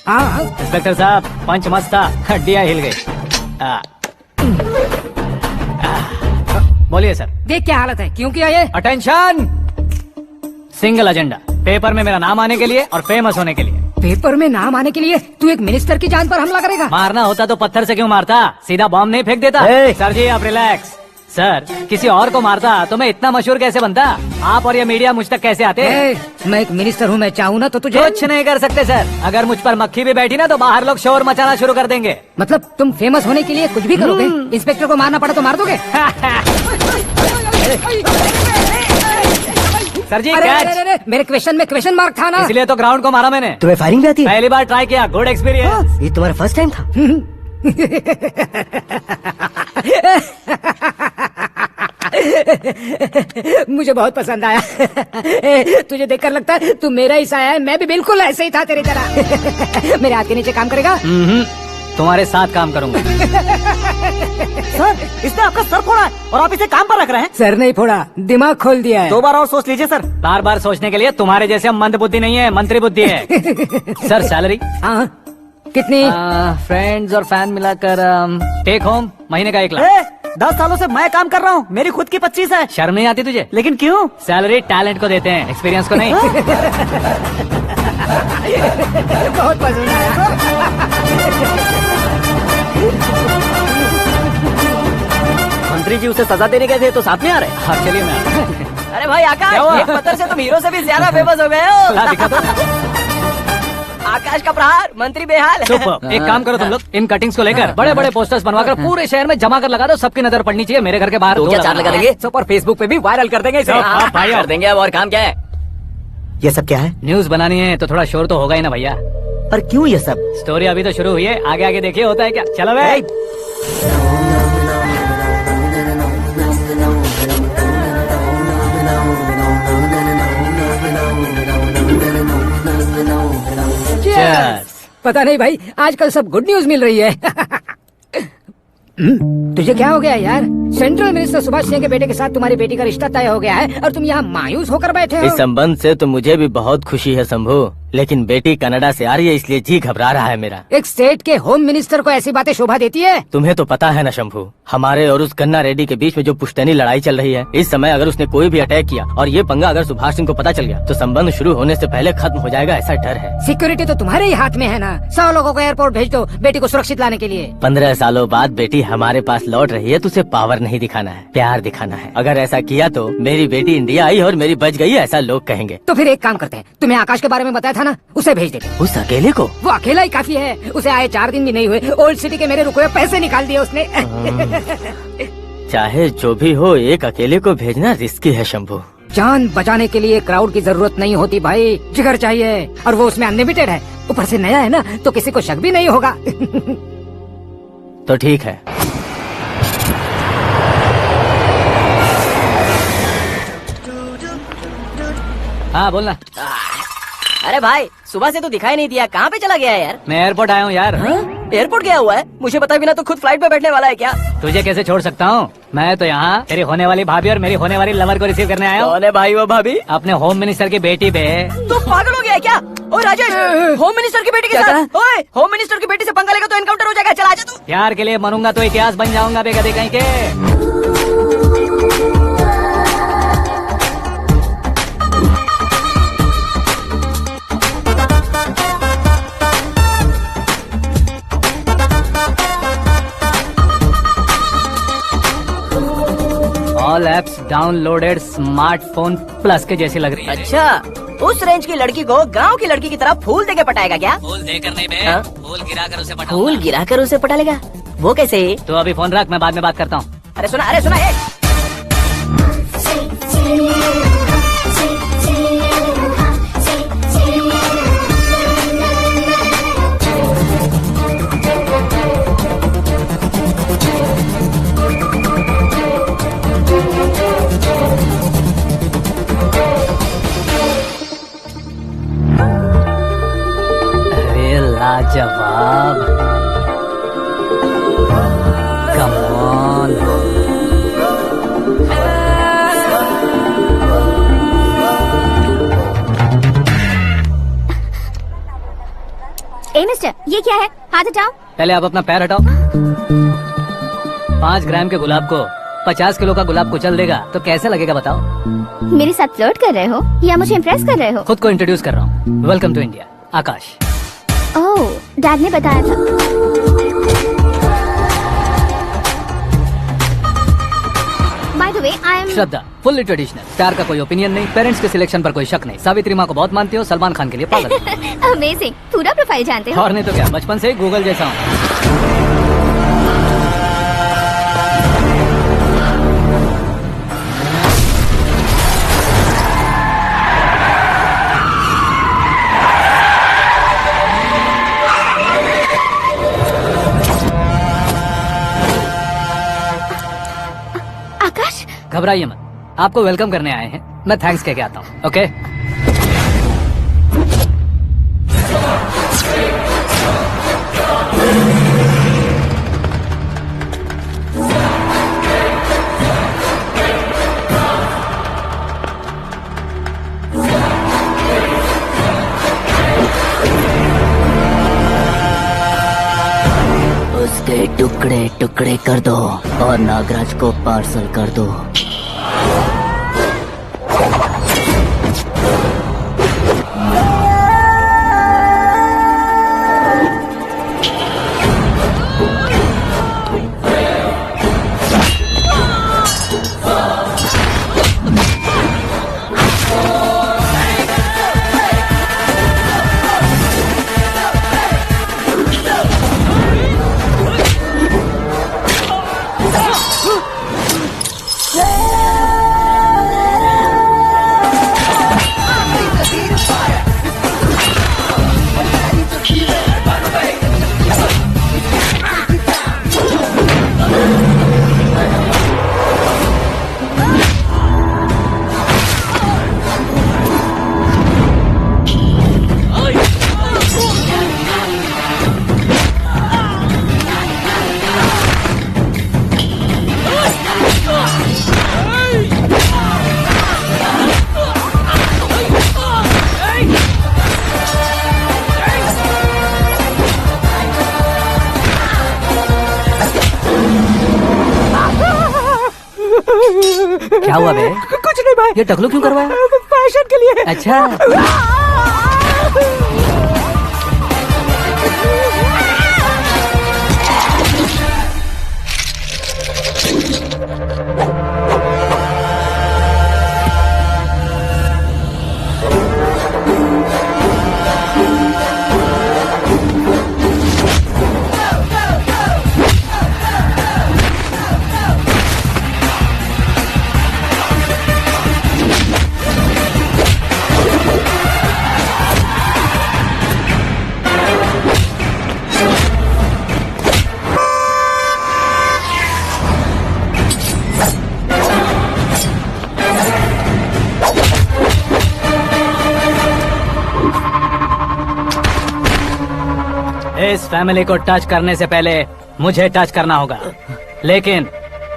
हाँ इंस्पेक्टर साहब, पंच मस्त था, हड्डियाँ हिल गई। बोलिए सर। देख क्या हालत है, क्यों किया ये? अटेंशन, सिंगल एजेंडा, पेपर में मेरा नाम आने के लिए और फेमस होने के लिए। पेपर में नाम आने के लिए तू एक मिनिस्टर की जान पर हमला करेगा? मारना होता तो पत्थर से क्यों मारता, सीधा बॉम्ब नहीं फेंक देता। सर जी आप रिलैक्स। सर, किसी और को मारता तो मैं इतना मशहूर कैसे बनता? आप और ये मीडिया मुझ तक कैसे आते? मैं एक मिनिस्टर हूँ, मैं चाहूँ ना तो तुझे कुछ नहीं कर सकते सर। अगर मुझ पर मक्खी भी बैठी ना तो बाहर लोग शोर मचाना शुरू कर देंगे। मतलब तुम फेमस होने के लिए कुछ भी करोगे? इंस्पेक्टर को मारना पड़ा तो मार दोगे? सर जी अरे, मेरे क्वेश्चन में क्वेश्चन मार्क था ना, इसलिए तो ग्राउंड को मारा मैंने। तुम्हें फायरिंग भी आती है? पहली बार ट्राई किया, गुड एक्सपीरियंस। ये तुम्हारा फर्स्ट टाइम था? मुझे बहुत पसंद आया। तुझे देखकर लगता है तू मेरा ही साया है। मैं भी बिल्कुल ऐसे ही था तेरी तरह। मेरे हाथ के नीचे काम करेगा? तुम्हारे साथ काम करूंगा। सर, इसने आपका सर फोड़ा है और आप इसे काम पर रख रहे हैं? सर नहीं फोड़ा, दिमाग खोल दिया है। 2 बार और सोच लीजिए सर। बार बार सोचने के लिए तुम्हारे जैसे मंद बुद्धि नहीं है, मंत्री बुद्धि है। Sir salary? हाँ, कितनी? फ्रेंड्स और फैन मिलाकर टेक होम महीने का 1 लाख। 10 सालों से मैं काम कर रहा हूँ, मेरी खुद की 25 है। शर्म नहीं आती तुझे? लेकिन क्यों? सैलरी टैलेंट को देते हैं, एक्सपीरियंस को नहीं। बहुत पसंद आया। मंत्री जी उसे सजा देने गए थे तो साथ में आ रहे? हाँ चलिए मैं। अरे भाई आकाश, एक पत्थर से तुम हीरो से भी ज्यादा फेमस हो गए हो। दिखा दो। आकाश का प्रहार, मंत्री बेहाल। सुपर। एक काम करो तुम लोग, इन कटिंग्स को लेकर बड़े बड़े पोस्टर्स बनवाकर पूरे शहर में जमा कर लगा दो, सबकी नजर पड़नी चाहिए। मेरे घर के बाहर 2-4 लगा देंगे। सुपर, फेसबुक पे भी वायरल कर देंगे इसे। हाँ, भाई कर देंगे। अब और काम क्या है? ये सब क्या है? न्यूज बनानी है तो थोड़ा शोर तो होगा ही ना भैया। पर क्यों ये सब? स्टोरी अभी तो शुरू हुई है, आगे आगे देखिए होता है क्या। चलो भाई। पता नहीं भाई, आजकल सब गुड न्यूज मिल रही है। तुझे क्या हो गया यार? सेंट्रल मिनिस्टर सुभाष सिंह के बेटे के साथ तुम्हारी बेटी का रिश्ता तय हो गया है और तुम यहाँ मायूस होकर बैठे हो। इस संबंध से तो मुझे भी बहुत खुशी है शंभू, लेकिन बेटी कनाडा से आ रही है इसलिए जी घबरा रहा है मेरा। एक स्टेट के होम मिनिस्टर को ऐसी बातें शोभा देती है? तुम्हें तो पता है ना शंभू, हमारे और उस गन्ना रेड्डी के बीच में जो पुश्तैनी लड़ाई चल रही है, इस समय अगर उसने कोई भी अटैक किया और ये पंगा अगर सुभाष सिंह को पता चल गया तो संबंध शुरू होने से पहले खत्म हो जाएगा, ऐसा डर है। सिक्योरिटी तो तुम्हारे ही हाथ में है ना। 100 लोगों को एयरपोर्ट भेज दो बेटी को सुरक्षित लाने के लिए। 15 सालों बाद बेटी हमारे पास लौट रही है तो उसे पावर नहीं दिखाना है, प्यार दिखाना है। अगर ऐसा किया तो मेरी बेटी इंडिया आई और मेरी बच गई, ऐसा लोग कहेंगे। तो फिर एक काम करते हैं, तुम्हें आकाश के बारे में बताया था ना, उसे भेज देते। उस अकेले को? वो अकेला ही काफी है। उसे आए 4 दिन भी नहीं हुए, ओल्ड सिटी के मेरे रुके हुए पैसे निकाल दिए उसने। चाहे जो भी हो, एक अकेले को भेजना रिस्की है शंभू। जान बचाने के लिए क्राउड की जरूरत नहीं होती भाई, जिगर चाहिए, और वो उसमें अनलिमिटेड है। ऊपर से नया है ना तो किसी को शक भी नहीं होगा। तो ठीक है। हाँ बोलना। अरे भाई, सुबह से तो दिखाई नहीं दिया, कहाँ पे चला गया है यार? मैं एयरपोर्ट आया हूँ यार। एयरपोर्ट गया हुआ है? मुझे पता बिना तो खुद फ्लाइट पे बैठने वाला है क्या? तुझे कैसे छोड़ सकता हूँ? मैं तो यहाँ तेरी होने वाली भाभी और मेरी होने वाली लवर को रिसीव करने आया हूँ। कौन है भाई वो भाभी? अपने होम मिनिस्टर की बेटी पे। तू पागल हो गया है क्या? ओ राजेश, होम मिनिस्टर की बेटी के साथ? ओए, होम मिनिस्टर की बेटी से पंगा लेगा तो एनकाउंटर हो जाएगा। चल आजा तू। प्यार के लिए मरूंगा तो इतिहास बन जाऊंगा बेगदे कहीं के। All apps downloaded smartphone plus के जैसी लग रही है। अच्छा, उस रेंज की लड़की को गांव की लड़की की तरह फूल देके पटाएगा क्या? फूल देकर नहीं बे, हाँ? फूल गिराकर उसे पटा। फूल गिराकर उसे पटा लेगा? वो कैसे? तो अभी फोन रख, मैं बाद में बात करता हूँ। अरे सुना ये। लाजवाब, कम ऑन। ए मिस्टर, ये क्या है? हाथ हटाओ। पहले आप अपना पैर हटाओ। 5 ग्राम के गुलाब को 50 किलो का गुलाब कुचल देगा तो कैसे लगेगा बताओ? मेरे साथ फ्लर्ट कर रहे हो या मुझे इम्प्रेस कर रहे हो? खुद को इंट्रोड्यूस कर रहा हूँ। Welcome to India, Aakash. Oh, dad ने बताया था। By the way, I am Shraddha, fully traditional. प्यार का कोई ओपिनियन नहीं, पेरेंट्स के सिलेक्शन पर कोई शक नहीं। सावित्री माँ को बहुत मानती हो, सलमान खान के लिए पागल हो। अमेजिंग, पूरा प्रोफाइल जानते हो। और नहीं तो क्या, बचपन से ही गूगल जैसा हूँ। आकाश, घबराइए मत, आपको वेलकम करने आए हैं। मैं थैंक्स कह के आता हूँ। ओके, उसके टुकड़े टुकड़े कर दो और नागराज को पार्सल कर दो। क्या हुआ बे? कुछ नहीं भाई, ये टकलू क्यों करवाया? फैशन के लिए। अच्छा, इस फैमिली को टच करने से पहले मुझे टच करना होगा, लेकिन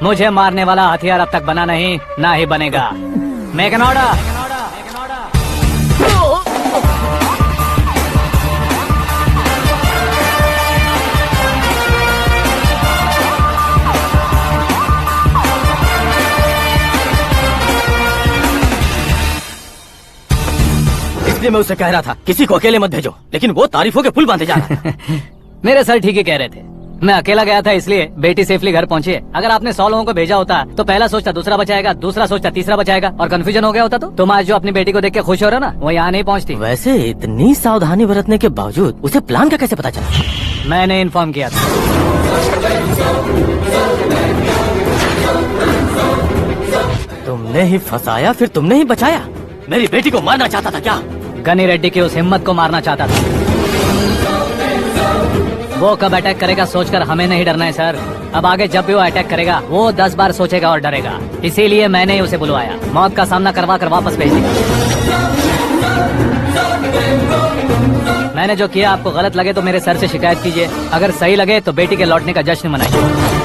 मुझे मारने वाला हथियार अब तक बना नहीं, ना ही बनेगा। Make an order. इसलिए मैं उसे कह रहा था किसी को अकेले मत भेजो, लेकिन वो तारीफों के पुल बांधे जा रहा है। मेरे सर ठीक ही कह रहे थे। मैं अकेला गया था इसलिए बेटी सेफली घर पहुंची है। अगर आपने 100 लोगों को भेजा होता तो पहला सोचता दूसरा बचाएगा, दूसरा सोचता तीसरा बचाएगा और कंफ्यूजन हो गया होता। तो तुम आज जो अपनी बेटी को देख के खुश हो रहे हो ना, वो यहाँ नहीं पहुँचती। वैसे इतनी सावधानी बरतने के बावजूद उसे प्लान का कैसे पता चला? मैंने इन्फॉर्म किया था। तुमने ही फंसाया, फिर तुमने ही बचाया। मेरी बेटी को मारना चाहता था क्या? गनी रेड्डी की उस हिम्मत को मारना चाहता था। वो कब अटैक करेगा सोचकर हमें नहीं डरना है सर। अब आगे जब भी वो अटैक करेगा वो 10 बार सोचेगा और डरेगा। इसीलिए मैंने ही उसे बुलवाया। मौत का सामना करवा कर वापस भेज दिया। मैंने जो किया आपको गलत लगे तो मेरे सर से शिकायत कीजिए, अगर सही लगे तो बेटी के लौटने का जश्न मनाइए।